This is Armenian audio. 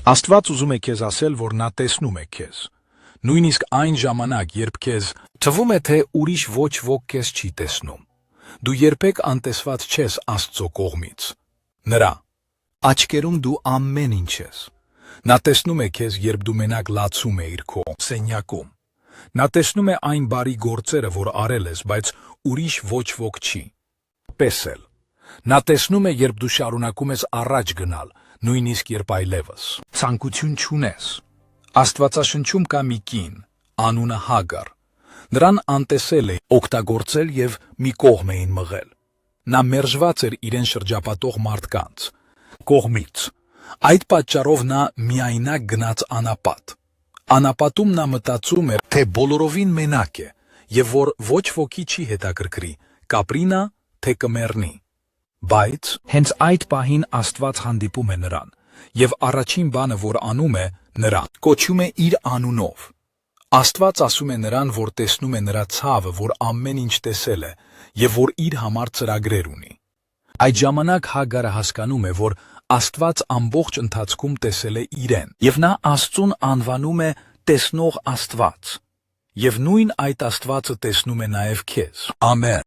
Աստված ուզում է քեզ ասել, որ նա տեսնում է քեզ։ Նույնիսկ այն ժամանակ, երբ քեզ թվում է, թե ուրիշ ոչ ոք քեզ չի տեսնում, դու երբեք անտեսված չես Աստծո կողմից։ Նրա աչքերում դու ամեն ինչ ես։ Նա տեսնում է քեզ, երբ դու մենակ լացում ես քո սենյակում։ Նա տեսնում է այն բարի գործերը, որ արել ես, բայց ուրիշ ոչ ոք չի տեսել։ Նա տեսնում է, երբ դու շարունակում ես առաջ գնալ, նույնիսկ երբ այլևս ցանկություն չունես։ Աստվածաշնչում կա մի կին, անունը Հագար։ Նրան անտեսել է օգտագործել և մի կողմ էին մղել։ Նա մերժված էր իրեն շրջապատող մարդկանց կողմից։ Այդ պատճառով նա միայնակ գնաց անապատ։ Անապատում նա մտածում էր, թե բոլորովին մենակ է և որ ոչ ոքի չի հետաքրքրի, կապրի նա, թե կմեռնի։ Բայց հենց այդ պահին Աստված հանդիպում է նրան, և առաջին բանը, որ անում է, նրան կոչում է իր անունով։ Աստված ասում է նրան, որ տեսնում է նրա ցավը, որ ամեն ինչ տեսել է, և որ իր համար ծրագրեր ունի։ Այդ ժամանակ Հագարը հասկանում է, որ Աստված ամբողջ ընթացքում տեսել է իրեն, և նա Աստծուն անվանում է տեսնող Աստված։ Եվ նույն այդ Աստվածը տեսնում է նաև քեզ։ Ամեն։